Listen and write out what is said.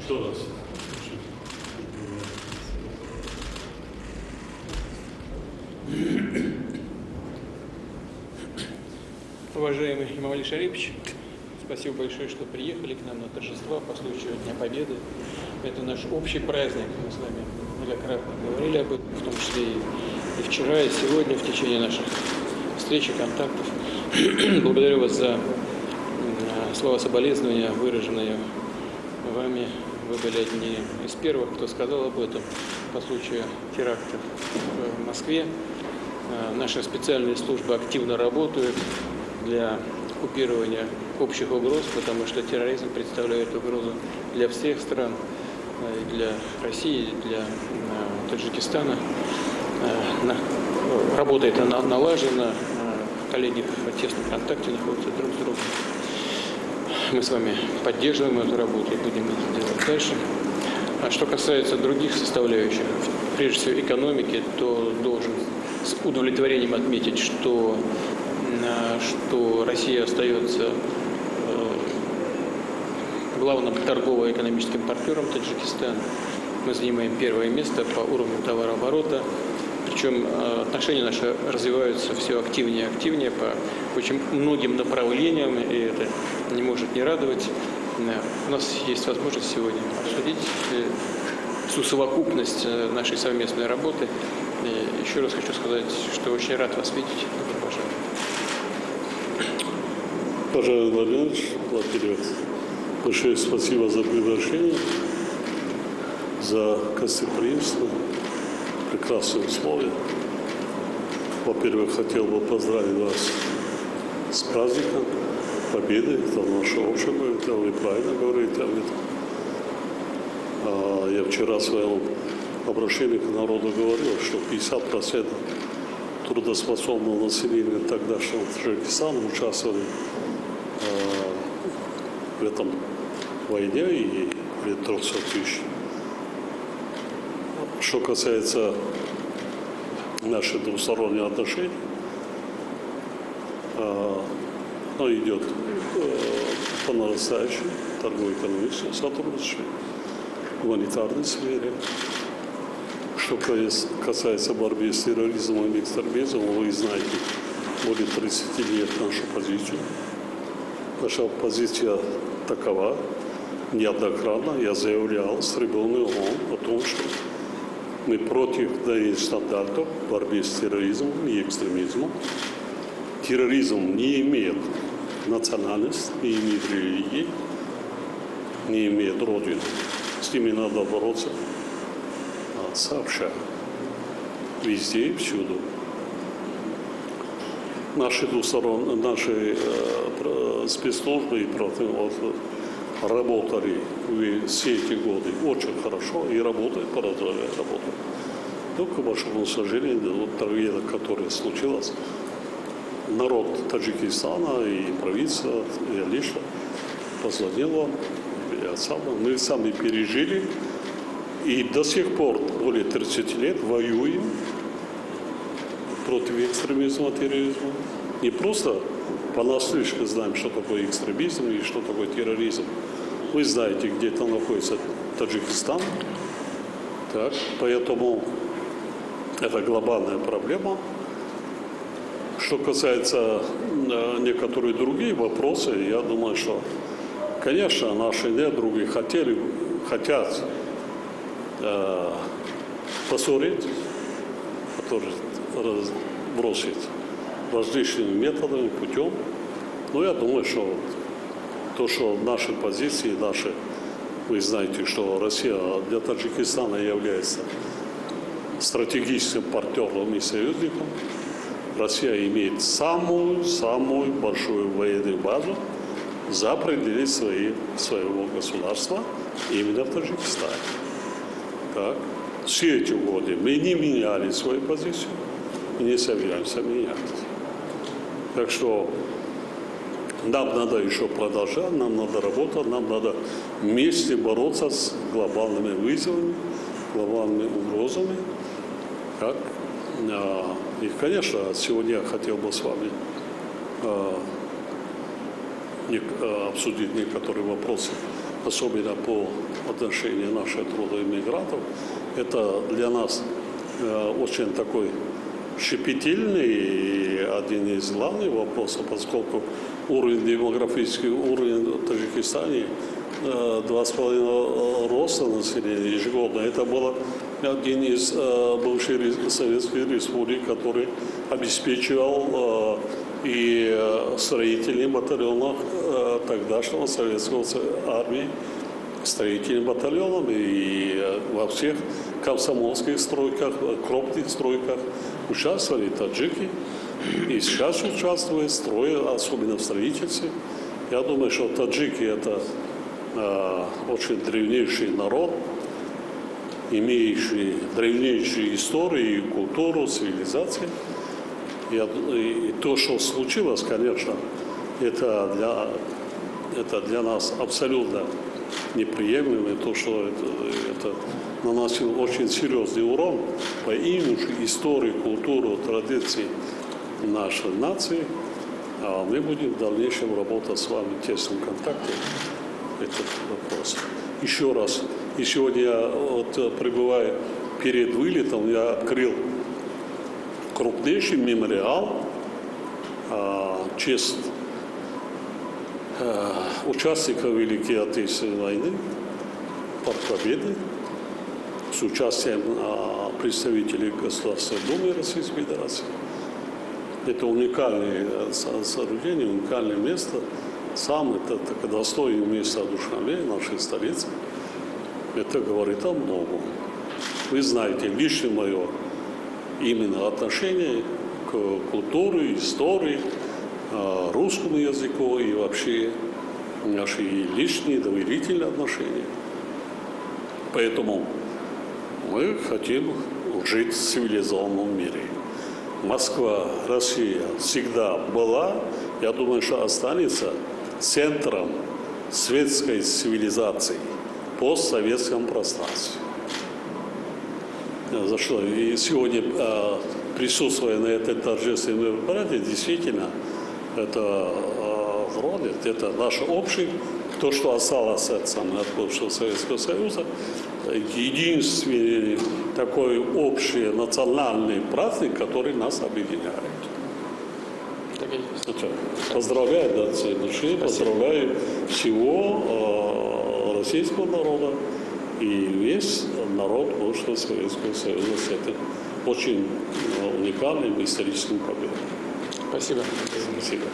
Кто нас? Уважаемый Имамали Шарипович, спасибо большое, что приехали к нам на торжества по случаю Дня Победы. Это наш общий праздник. Мы с вами многократно говорили об этом, в том числе и вчера, и сегодня, в течение наших встреч и контактов. Благодарю вас за слова соболезнования, выраженные вами. Вы были одни из первых, кто сказал об этом по случаю терактов в Москве. Наши специальные службы активно работают для купирования общих угроз, потому что терроризм представляет угрозу для всех стран, для России, для Таджикистана. Работает она налажена, коллеги в тесном контакте находятся друг с другом. Мы с вами поддерживаем эту работу и будем это делать дальше. А что касается других составляющих, прежде всего экономики, то должен с удовлетворением отметить, что Россия остается главным торгово-экономическим партнером Таджикистана. Мы занимаем первое место по уровню товарооборота. Причем отношения наши развиваются все активнее и активнее по очень многим направлениям, и это не может не радовать. У нас есть возможность сегодня обсудить всю совокупность нашей совместной работы. И еще раз хочу сказать, что очень рад вас видеть. Добро пожаловать. Пожалуй, Владимирович, во-первых, большое спасибо за приглашение, за гостеприимство, прекрасные условия. Во-первых, хотел бы поздравить вас с праздником Победы. Это наше общее, это вы правильно говорите об этом. Я вчера в своем обращении к народу говорил, что 50% трудоспособного населения тогдашнего Таджикистана участвовали в этом войне, и 300 тысяч. Что касается наших двусторонних отношений, оно идет по нарастающей торгово-экономическому сотрудничеству, гуманитарной сфере. Что касается борьбы с терроризмом и экстремизмом, вы знаете, более 30 лет нашу позицию. Наша позиция такова. Неоднократно я заявлял с трибуны ООН о том, что мы против двойных стандартов в борьбе с терроризмом и экстремизмом. Терроризм не имеет национальности, не имеет религии, не имеет родины. С ними надо бороться сообща, везде и всюду. Наши спецслужбы и правоохранители работали все эти годы очень хорошо и работают, продолжают работать. Только, к большому сожалению, трагедия, которая случилась, народ Таджикистана и правительство, я лично позвонил вам, мы сами пережили и до сих пор, более 30 лет, воюем против экстремизма, терроризма. Не просто понаслышке знаем, что такое экстремизм и что такое терроризм. Вы знаете, где там находится Таджикистан. Так, поэтому это глобальная проблема. Что касается некоторых других вопросов, я думаю, что, конечно, наши недруги хотят поссорить, бросить различными методами, путем. Но я думаю, что то, что наши позиции, вы знаете, что Россия для Таджикистана является стратегическим партнером и союзником. Россия имеет самую большую военную базу за пределы своего государства именно в Таджикистане. Так. Все эти годы мы не меняли свою позицию и не собираемся менять. Так что нам надо еще продолжать, нам надо работать, нам надо вместе бороться с глобальными вызовами, глобальными угрозами. Так. И, конечно, сегодня я хотел бы с вами обсудить некоторые вопросы, особенно по отношению наших трудоиммигрантов, это для нас очень такой щепетильный и один из главных вопросов, поскольку демографический уровень в Таджикистане 2,5 роста населения ежегодно. Это был один из бывших советских республик, который обеспечивал и строительных батальонов тогдашнего советского армии, строительным батальоном, и во всех комсомольских стройках, крупных стройках участвовали таджики. И сейчас участвуют, строят, особенно в строительстве. Я думаю, что таджики – это очень древнейший народ, имеющий древнейшую историю, культуру, цивилизацию. И то, что случилось, конечно, это для нас абсолютно неприемлемо. И то, что это наносило очень серьезный урон по имиджу, истории, культуре, традиции нашей нации. А мы будем в дальнейшем работать с вами в тесном контакте. Этот вопрос. Еще раз, и сегодня я пребывая перед вылетом, я открыл крупнейший мемориал в честь участников Великой Отечественной войны, Парк Победы, с участием представителей Государственной Думы Российской Федерации. Это уникальное сооружение, уникальное место, самое достойное место одушевления нашей столицы. Это говорит о многом. Вы знаете, лично мое именно отношение к культуре, истории, русскому языку и вообще наши личные доверительные отношения. Поэтому мы хотим жить в цивилизованном мире. Москва, Россия всегда была, я думаю, что останется центром светской цивилизации в постсоветском пространстве. За что и сегодня, присутствуя на этой торжественной мероприятии, действительно, это родит, это наш общий, то, что осталось от бывшего Советского Союза, единственный такой общий национальный праздник, который нас объединяет. Так и есть. Поздравляю от всей души, поздравляю всего российского народа и весь народ бывшего Советского Союза с этим очень уникальным историческим победой. Спасибо. Спасибо.